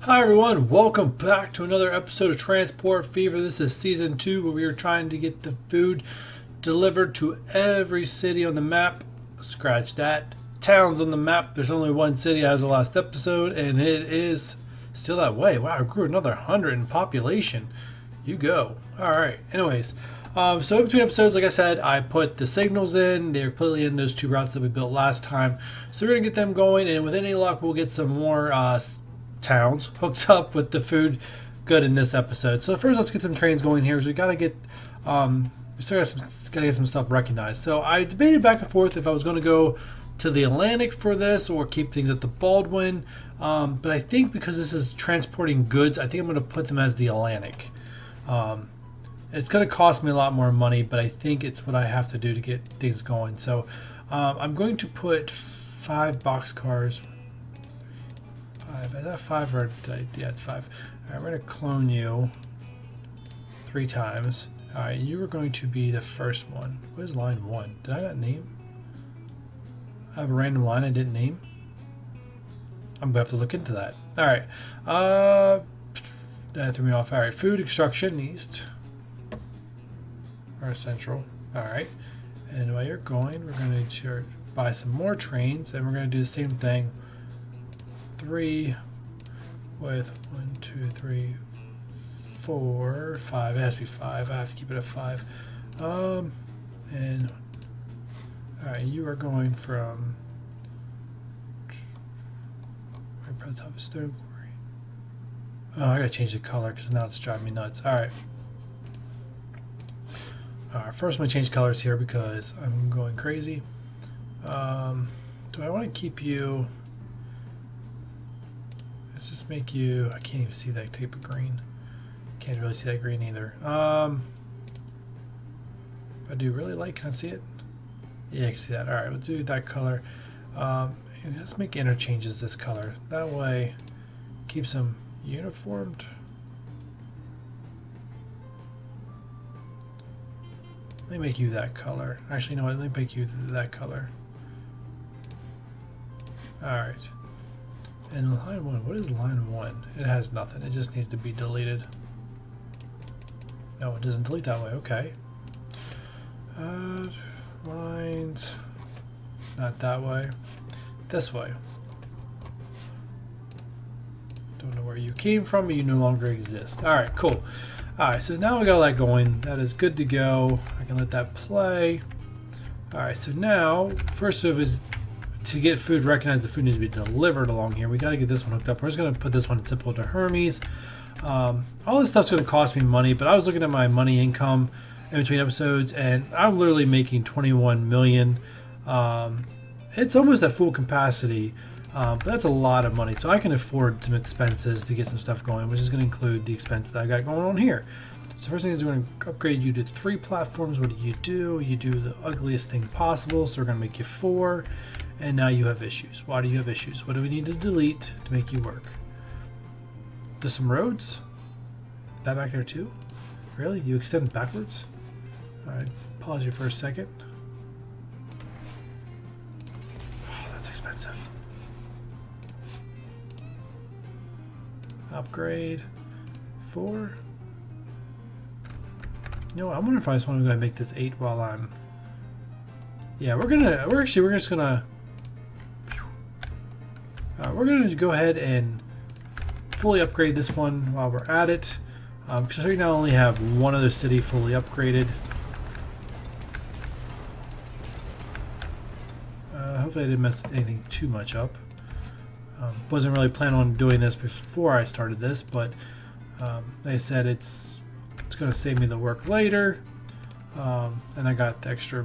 Hi everyone, welcome back to another episode of Transport Fever. This is season 2 where we are trying to get the food delivered to every city on the map. Scratch that. Towns on the map. There's only one city as the last episode, and it is still that way. Wow, it grew another 100 in population. You go. Alright, anyways. So in between episodes, like I said, I put the signals in. They're clearly in those two routes that we built last time. So we're going to get them going, and with any luck, we'll get some more towns hooked up with the food good in this episode. So first, let's get some trains going here. So we gotta get we still gotta get some stuff recognized. So I debated back and forth if I was going to go to the Atlantic for this or keep things at the Baldwin. But I think because this is transporting goods, I think I'm going to put them as the Atlantic. It's going to cost me a lot more money, but I think it's what I have to do to get things going. So I'm going to put 5 boxcars. 5. Is that 5 or yeah, it's 5. All right, we're going to clone you 3 times. All right, you are going to be the first one. What is line 1? Did I not name? I have a random line I didn't name. I'm going to have to look into that. All right. That threw me off. All right, food extraction east or central. All right. And while you're going, we're going to buy some more trains, and we're going to do the same thing. 3 with 1, 2, 3, 4, 5. It has to be 5. I have to keep it at 5. And all right, you are going from right by the top of Stone Quarry. Oh, I gotta change the color because now it's driving me nuts. All right. All right. First, I'm gonna change colors here because I'm going crazy. Do I want to keep you? Let's just make you. I can't even see that type of green. Can't really see that green either. I do really like. Can I see it? Yeah, I can see that. All right, we'll do that color. And let's make interchanges this color. That way, keeps them uniformed. Let me make you that color. Actually, no, let me make you that color. All right. And line 1, what is line 1? It has nothing. It just needs to be deleted. No, it doesn't delete that way. Okay. Lines. Not that way. This way. Don't know where you came from, but you no longer exist. All right, cool. All right, so now we got that going. That is good to go. I can let that play. All right, so now, first of is to get food recognized, the food needs to be delivered along here. We got to get this one hooked up. We're just going to put this one simple to Hermes. All this stuff's going to cost me money, but I was looking at my money income in between episodes, and I'm literally making 21 million. It's almost at full capacity, but that's a lot of money. So I can afford some expenses to get some stuff going, which is going to include the expense that I got going on here. So first thing is we're going to upgrade you to 3 platforms. What do? You do the ugliest thing possible. So we're going to make you 4. And now you have issues. Why do you have issues? What do we need to delete to make you work? Just some roads? That back there too? Really? You extend backwards? Alright, pause you for a second. Oh, that's expensive. Upgrade. 4. You know what? I wonder if I just want to go ahead and make this 8 while I'm... Yeah, we're just gonna go ahead and fully upgrade this one while we're at it. Because right now I only have one other city fully upgraded. Hopefully I didn't mess anything too much up. Wasn't really planning on doing this before I started this, but like I said, it's going to save me the work later. And I got the extra.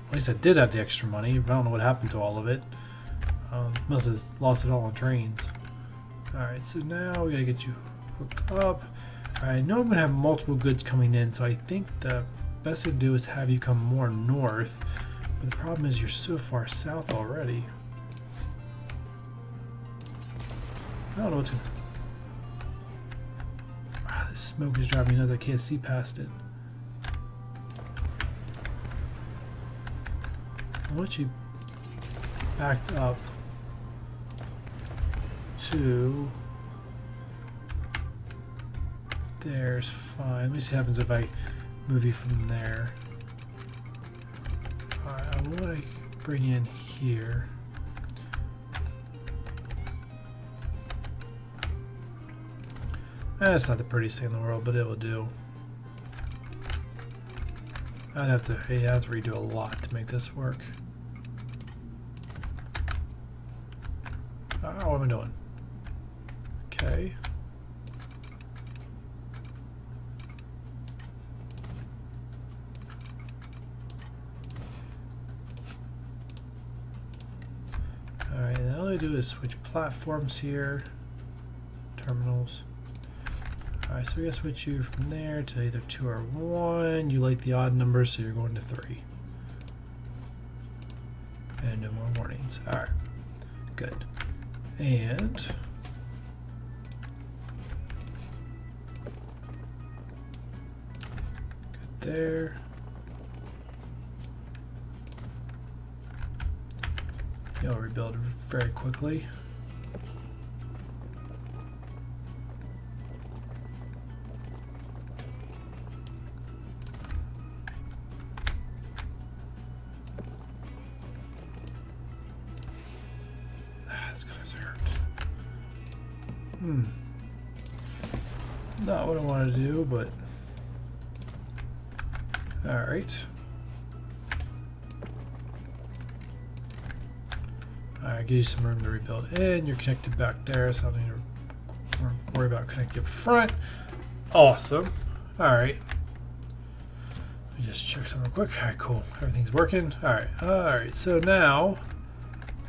At least I did have the extra money, but I don't know what happened to all of it. Must have lost it all on trains. Alright, so now we gotta get you hooked up. Alright, I know I'm gonna have multiple goods coming in, so I think the best thing to do is have you come more north. But the problem is you're so far south already. I don't know what's gonna... Wow, this smoke is driving me nuts. I can't see past it. I want you backed up to there's fine. Let me see what happens if I move you from there. Alright, I want to bring you in here. That's not the prettiest thing in the world, but it will do. I'd have to redo a lot to make this work. What am I doing? Okay. Alright, and all I do is switch platforms here. Terminals. Alright, so we're going to switch you from there to either 2 or 1. You like the odd numbers, so you're going to 3. And no more warnings. Alright, good. And good there. You'll rebuild very quickly. That's gonna hurt. Not what I want to do, but all right. Alright, give you some room to rebuild in. You're connected back there, so I don't need to worry about connecting up front. Awesome. Alright. Let me just check something real quick. Alright, cool. Everything's working. Alright, so now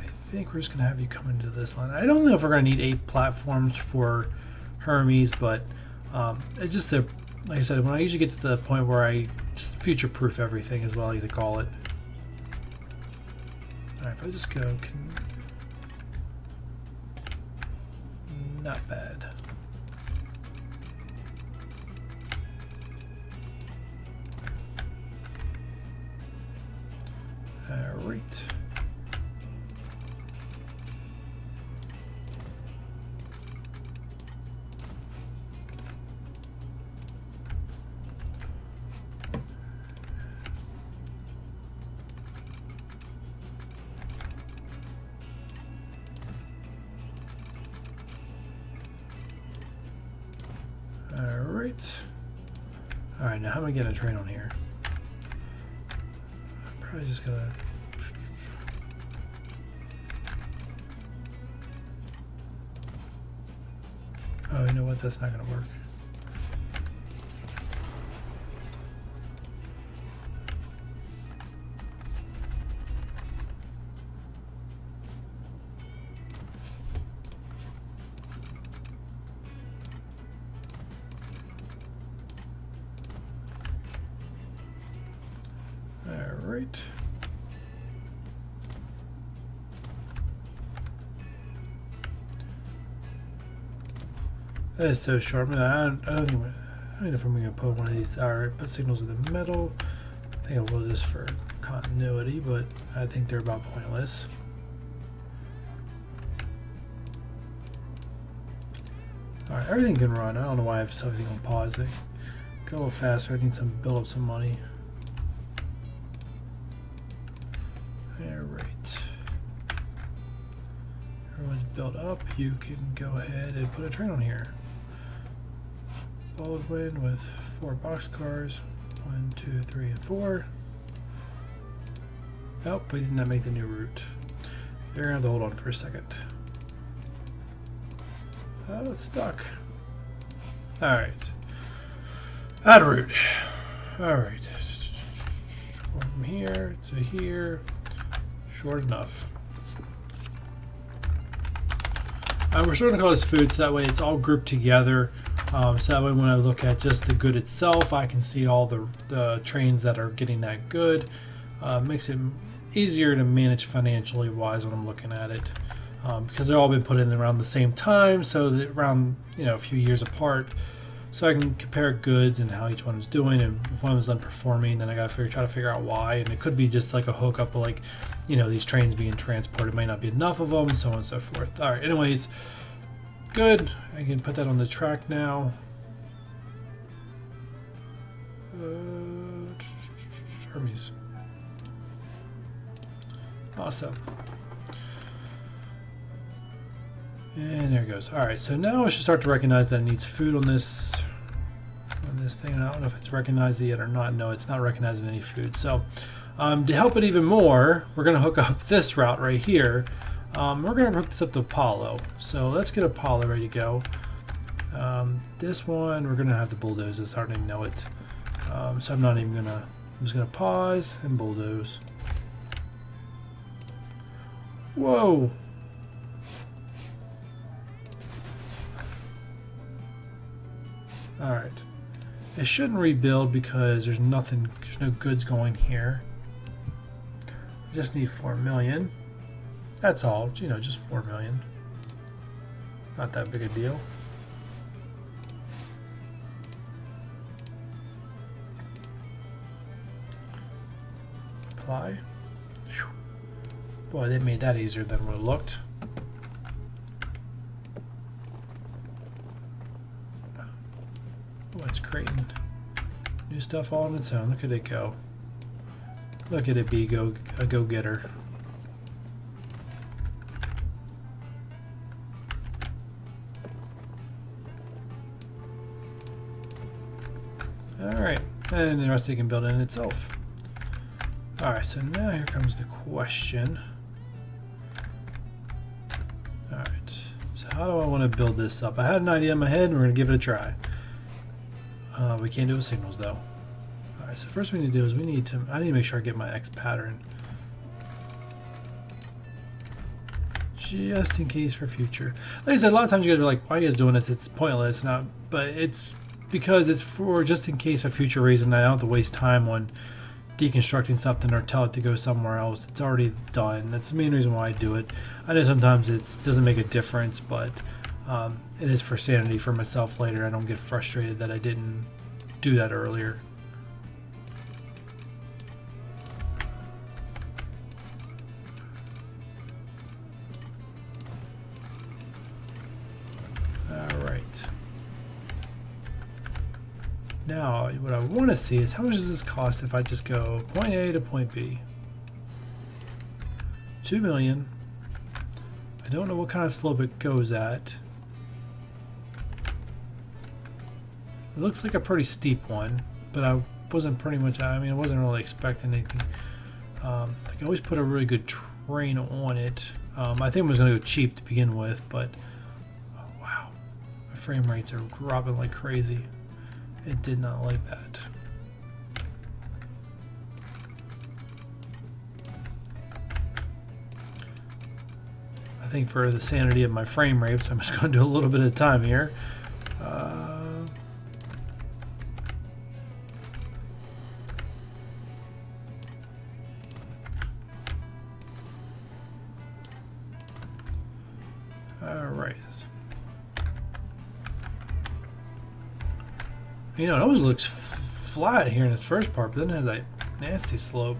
I think we're just gonna have you come into this line. I don't know if we're gonna need 8 platforms for Hermes, but it's just the, like I said, when I usually get to the point where I just future-proof everything is what I like to call it. Alright, if I just go, not bad. Alright. Alright, now how am I getting a train on here? I'm probably just gonna... Oh, you know what? That's not gonna work. Alright. That is so short. I don't know if I'm going to put one of these, or put signals in the middle. I think I will just for continuity, but I think they're about pointless. Alright, everything can run. I don't know why I have everything on pause. They go a little faster. I need to build up some money. Alright. Everyone's built up. You can go ahead and put a train on here. Baldwin with 4 boxcars. 1, 2, 3, and 4. Nope, we did not make the new route. You're gonna have to hold on for a second. Oh, it's stuck. Alright. Add route. Alright. From here to here. Short enough. We're starting to call this food, so that way it's all grouped together. So that way when I look at just the good itself, I can see all the trains that are getting that good. Makes it easier to manage financially wise when I'm looking at it. Because they've all been put in around the same time, so that around a few years apart. So I can compare goods and how each one is doing, and if one was underperforming, then I gotta try to figure out why. And it could be just like a hookup of like, these trains being transported might not be enough of them, so on and so forth. All right, anyways, good. I can put that on the track now. Hermes. Awesome. And there it goes. Alright, so now I should start to recognize that it needs food on this thing. I don't know if it's recognized it yet or not. No, it's not recognizing any food. So to help it even more, we're going to hook up this route right here. We're going to hook this up to Apollo. So let's get Apollo ready to go. This one, we're going to have to bulldoze this. I already know it. So I'm not even going to... I'm just going to pause and bulldoze. Whoa! Alright. It shouldn't rebuild because there's no goods going here. I just need 4 million. That's all, you know, just 4 million. Not that big a deal. Apply. Whew. Boy, they made that easier than what it looked. Oh, it's creating new stuff all on its own. Look at it go. Look at it be a go-getter. Alright, and the rest of it can build in itself. Alright, so now here comes the question. Alright, so how do I want to build this up? I had an idea in my head and we're going to give it a try. We can't do it with signals though. Alright, so first we need to do is I need to make sure I get my X pattern. Just in case for future. Like I said, a lot of times you guys are like, why are you guys doing this? It's pointless. But it's because it's for just in case a future reason. I don't have to waste time on deconstructing something or tell it to go somewhere else. It's already done. That's the main reason why I do it. I know sometimes it doesn't make a difference, but it is for sanity for myself later. I don't get frustrated that I didn't do that earlier. Alright. Now, what I want to see is how much does this cost if I just go point A to point B? 2 million. I don't know what kind of slope it goes at. It looks like a pretty steep one, but I wasn't I wasn't really expecting anything. I can always put a really good train on it. I think I was going to go cheap to begin with, but oh, wow. My frame rates are dropping like crazy. It did not like that. I think for the sanity of my frame rates, I'm just going to do a little bit of time here. Alright. You know, it always looks flat here in its first part, but then it has that nasty slope.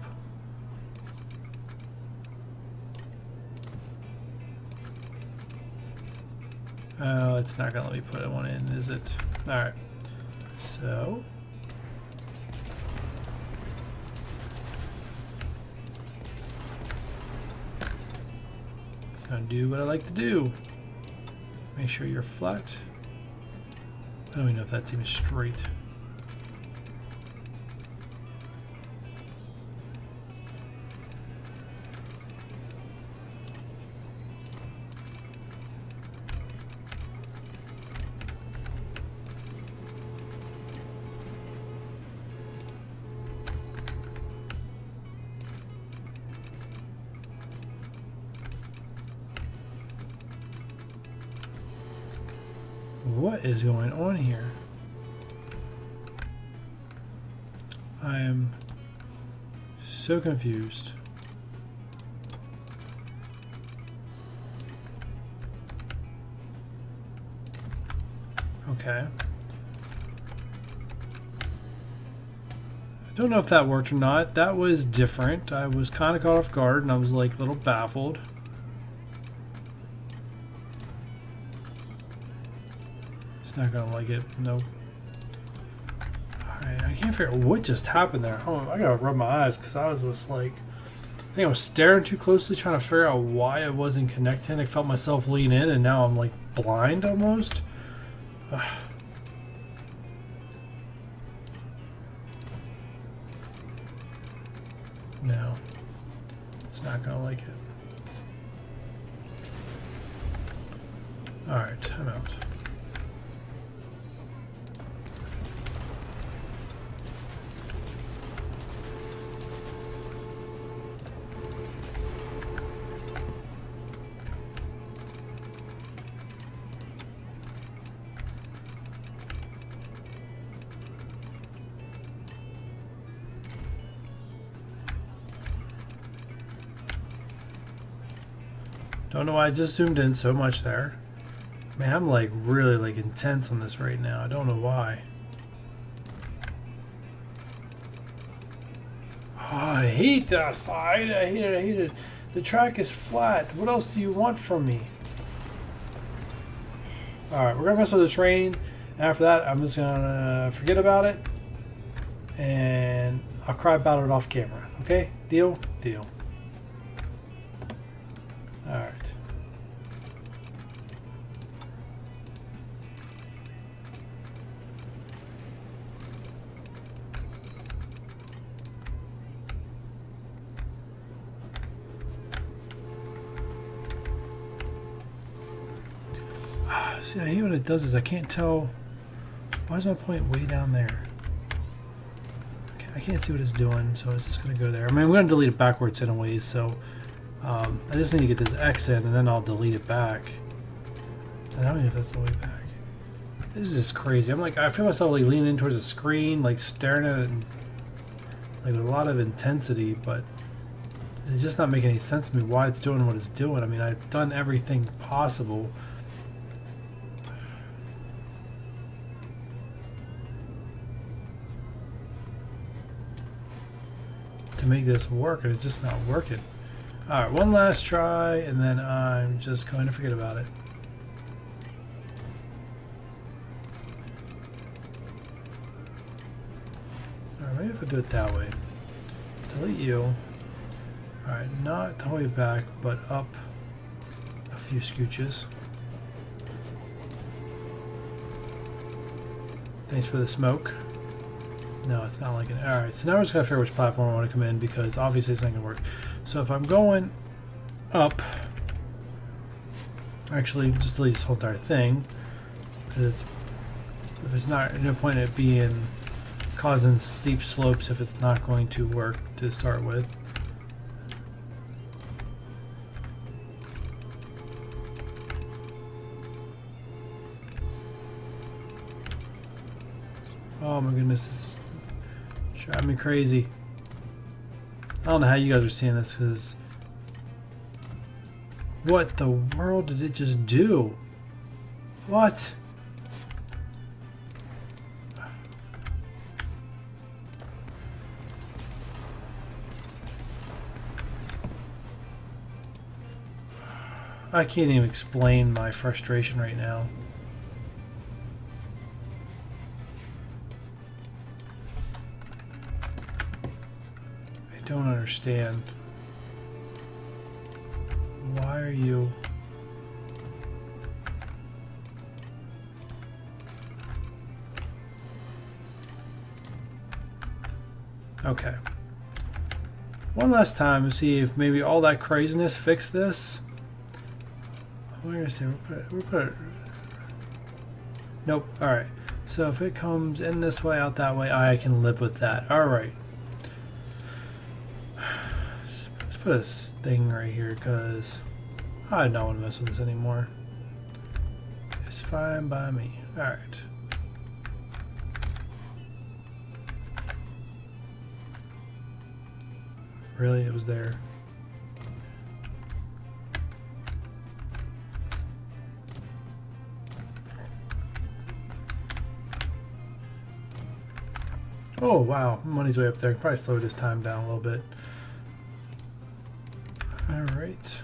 Oh, it's not going to let me put one in, is it? Alright. So... gonna do what I like to do. Make sure you're flat. I don't even know if that's even straight. What is going on here? I am so confused. Okay. I don't know if that worked or not. That was different. I was kind of caught off guard and I was like a little baffled. Not gonna like it. Nope. I can't figure out what just happened there. Hold on, I gotta rub my eyes because I was just like, I think I was staring too closely trying to figure out why I wasn't connecting. I felt myself lean in and now I'm like blind almost. No, it's not gonna like it. Alright, I'm out. Don't know why I just zoomed in so much there. Man, I'm like really like intense on this right now. I don't know why. Oh, I hate this. I hate it. I hate it. The track is flat. What else do you want from me? Alright, we're gonna mess with the train. After that, I'm just gonna forget about it. And I'll cry about it off camera. Okay? Deal? Deal. Alright. See, I hate what it does is I can't tell. Why is my point way down there? Okay, I can't see what it's doing, so it's just going to go there. I mean, I'm going to delete it backwards anyways, so I just need to get this X in, and then I'll delete it back. And I don't know if that's the way back. This is just crazy. I'm like, I feel myself like leaning in towards the screen, like staring at it, and, like with a lot of intensity, but it's just not making any sense to me why it's doing what it's doing. I mean, I've done everything possible. To make this work, and it's just not working. Alright, one last try, and then I'm just going to forget about it. Alright, maybe if I do it that way. Delete you. Alright, not the whole way back, but up a few scooches. Thanks for the smoke. No, it's not like it. Alright, so now we're just going to figure out which platform I want to come in because obviously it's not going to work. So if I'm going up, actually just delete this whole entire thing. Because if it's not, no point in it being causing steep slopes if it's not going to work to start with. Oh my goodness, this is driving me crazy. I don't know how you guys are seeing this because what the world did it just do? What? I can't even explain my frustration right now. I don't understand. Why are you... Okay. One last time to see if maybe all that craziness fixed this. We're gonna see. We'll put it. Nope. All right. So if it comes in this way, out that way, I can live with that. All right. Let's put a thing right here because I don't want to mess with this anymore. It's fine by me. All right. Really, it was there. Oh wow, money's way up there. Probably slow this time down a little bit. All right.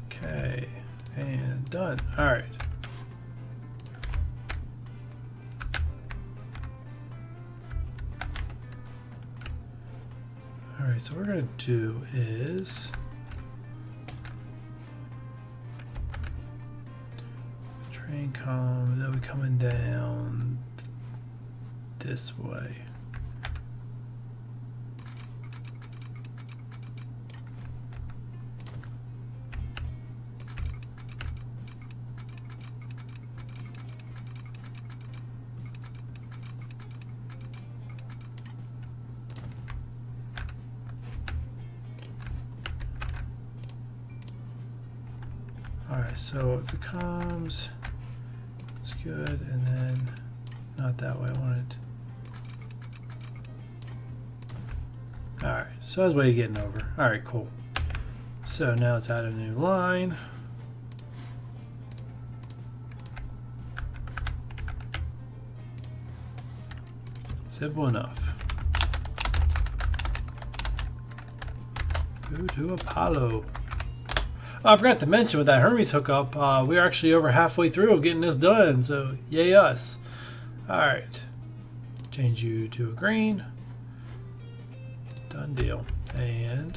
Okay. done. All right. All right, so what we're going to do is train comes, they'll be coming down this way. Alright, so if it comes, it's good, and then not that way, I want it. Alright, so that's way you're getting over. Alright, cool. So now let's add a new line. Simple enough. Go to Apollo. Oh, I forgot to mention with that Hermes hookup, we're actually over halfway through of getting this done, so yay us. Alright. Change you to a green. Done deal. And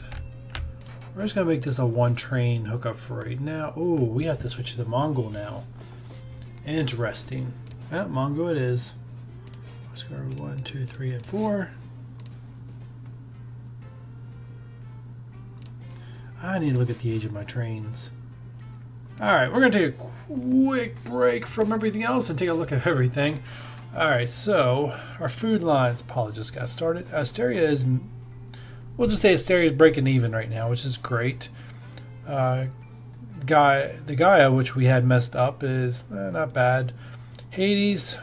we're just going to make this a one train hookup for right now. Oh, we have to switch to the Mongol now. Interesting. Yeah, Mongol it is. Let's go 1, 2, 3, and 4. I need to look at the age of my trains. Alright, we're going to take a quick break from everything else and take a look at everything. Alright, so our food lines, Apollo just got started. Asteria is, we'll just say Asteria is breaking even right now, which is great. The Gaia, which we had messed up, is not bad. Hades,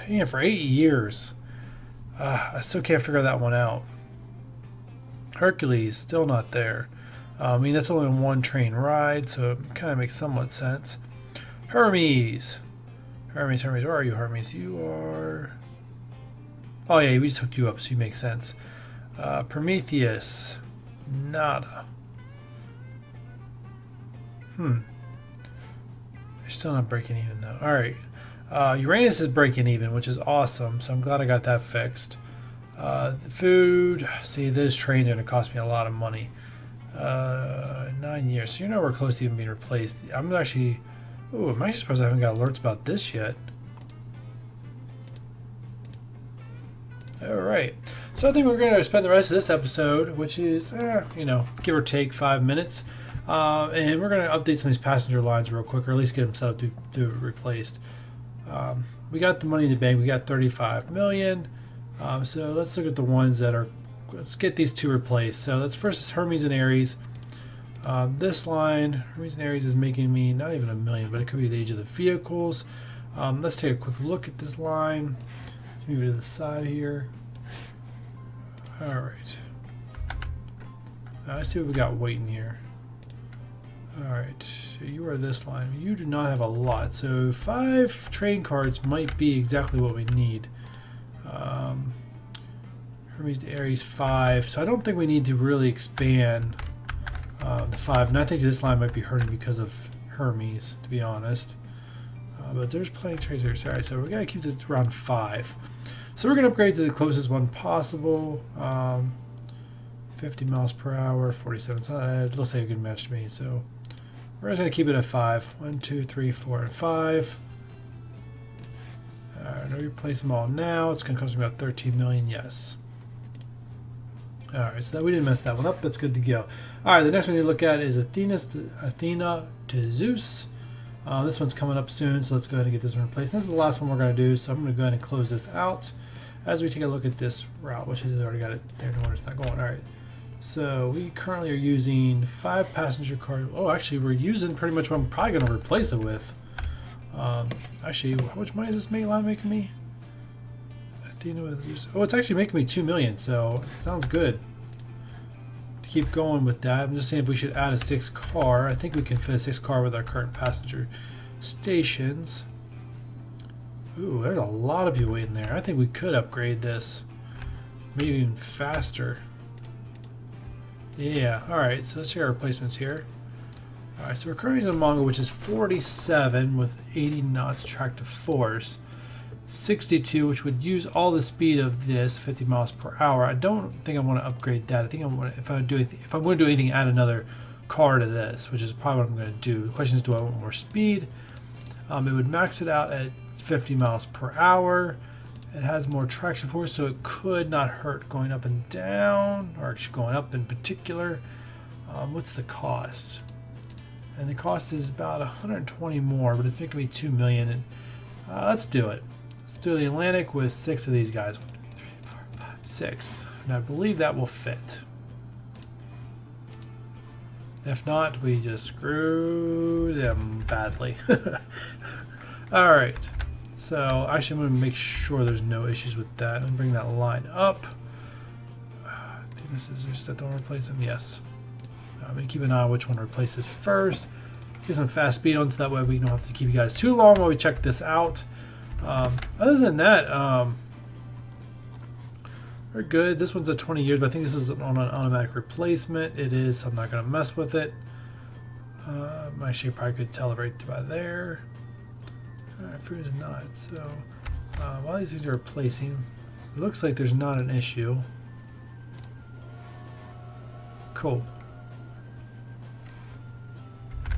yeah, for 8 years. I still can't figure that one out. Hercules, still not there. I mean, that's only a one train ride, so it kind of makes somewhat sense. Hermes, where are you, Hermes? You are... Oh yeah, we just hooked you up, so you make sense. Prometheus, nada. They're still not breaking even though. Alright. Uranus is breaking even, which is awesome, so I'm glad I got that fixed. Food, see, those trains are going to cost me a lot of money. 9 years, so you're nowhere close to even being replaced. I'm actually, ooh, I'm actually surprised I haven't got alerts about this yet. Alright, so I think we're going to spend the rest of this episode, which is, you know, give or take 5 minutes. And we're going to update some of these passenger lines real quick, or at least get them set up to be replaced. We got the money in the bank, we got 35 million. So let's look at the ones that are, let's get these two replaced. So let's first is Hermes and Ares. This line, Hermes and Ares, is making me not even a million, but it could be the age of the vehicles. Let's take a quick look at this line. Let's move it to the side here. Alright. Let's see what we got waiting here. Alright, so you are this line. You do not have a lot, so 5 train cards might be exactly what we need. Hermes to Ares 5, so I don't think we need to really expand the 5, and I think this line might be hurting because of Hermes, to be honest. But there's plenty of trains there. Sorry, so we gotta keep it around 5. So we're gonna upgrade to the closest one possible. 50 miles per hour, 47. So it looks like a good match to me. So we're just gonna keep it at 5. 1, 2, 3, 4, and 5. Alright, I'll replace them all now. It's gonna cost me about 13 million. Yes. Alright, so that we didn't mess that one up. That's good to go. Alright, the next one you look at is Athena to Zeus. This one's coming up soon, so let's go ahead and get this one replaced. This is the last one we're going to do, so I'm going to go ahead and close this out as we take a look at this route, which has already got it there. No wonder it's not going. Alright, so we currently are using 5 passenger cars. Oh, actually, we're using pretty much what I'm probably going to replace it with. Actually, how much money is this line making me? Oh, it's actually making me 2 million, so it sounds good to keep going with that. I'm just saying if we should add a 6th car. I think we can fit a 6th car with our current passenger stations. Ooh, there's a lot of people waiting there. I think we could upgrade this maybe even faster. Yeah, alright, so let's see our replacements here. Alright, so we're currently using a Mongo, which is 47 with 80 knots attractive force. 62, which would use all the speed of this, 50 miles per hour. I don't think I want to upgrade that. I think I want to, if I'm going to do anything, add another car to this, which is probably what I'm going to do. The question is, do I want more speed? It would max it out at 50 miles per hour. It has more traction force, so it could not hurt going up and down, or actually going up in particular. What's the cost? And the cost is about 120 more, but it's making me 2 million. And let's do it. Let's do the Atlantic with 6 of these guys. 1, 2, 3, 4, 5, 6. And I believe that will fit. If not, we just screw them badly. Alright. So actually I'm going to make sure there's no issues with that. Let me bring that line up. I think this is just that don't replace them. Yes. I'm going to keep an eye on which one replaces first. Get some fast speed on so that way we don't have to keep you guys too long while we check this out. Other than that, we're good. This one's at 20 years, but I think this is on an automatic replacement. It is, so I'm not going to mess with it. Actually, probably could tell it right by there. Fruit is not. So while these things are replacing, it looks like there's not an issue. Cool.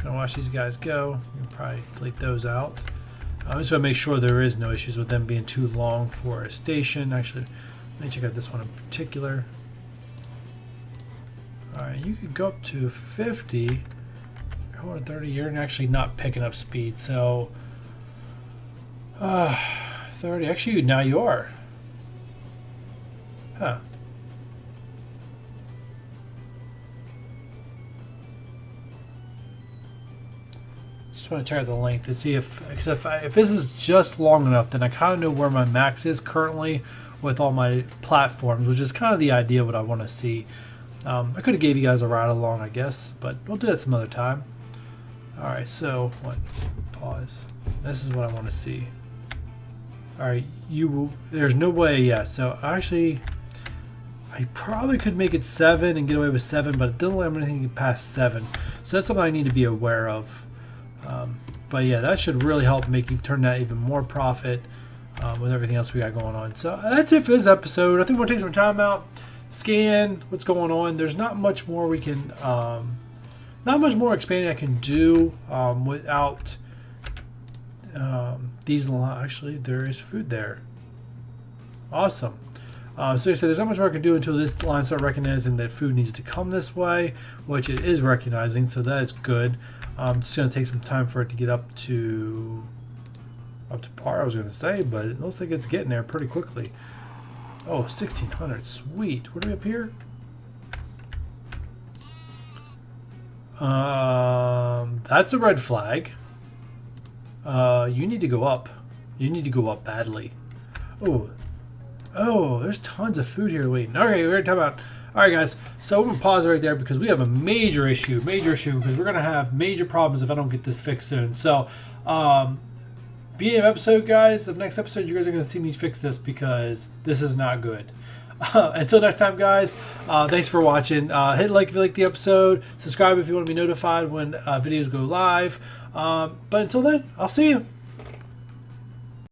Gonna watch these guys go. You can probably delete those out. I'm just gonna make sure there is no issues with them being too long for a station. Actually, let me check out this one in particular. Alright, you could go up to 50 or 30. You're actually not picking up speed, so 30. Actually, now you are. Huh. Just want to check out the length to see if this is just long enough, then I kind of know where my max is currently with all my platforms, which is kind of the idea of what I want to see. I could have gave you guys a ride along, I guess, but we'll do that some other time. All right, so what? Pause. This is what I want to see. All right, there's no way yet. So actually, I probably could make it 7 and get away with 7, but it doesn't let me anything past 7. So that's something I need to be aware of. But yeah, that should really help make you turn that even more profit with everything else we got going on. So that's it for this episode. I think we'll take some time out, scan what's going on. There's not much more we can, not much more expanding I can do without these. Actually, there is food there. Awesome. So like I said, there's not much more I can do until this line starts recognizing that food needs to come this way, which it is recognizing, so that is good. Just going to take some time for it to get up to par, I was going to say, but it looks like it's getting there pretty quickly. Oh, 1600, sweet. What are we up here? That's a red flag. You need to go up. You need to go up badly. Oh, there's tons of food here waiting. Okay, we're going to talk about... Alright guys, so I'm going to pause right there because we have a major issue, because we're going to have major problems if I don't get this fixed soon. So, beginning of episode, guys, of next episode, you guys are going to see me fix this because this is not good. Until next time, guys, thanks for watching. Hit like if you like the episode, subscribe if you want to be notified when videos go live. But until then, I'll see you.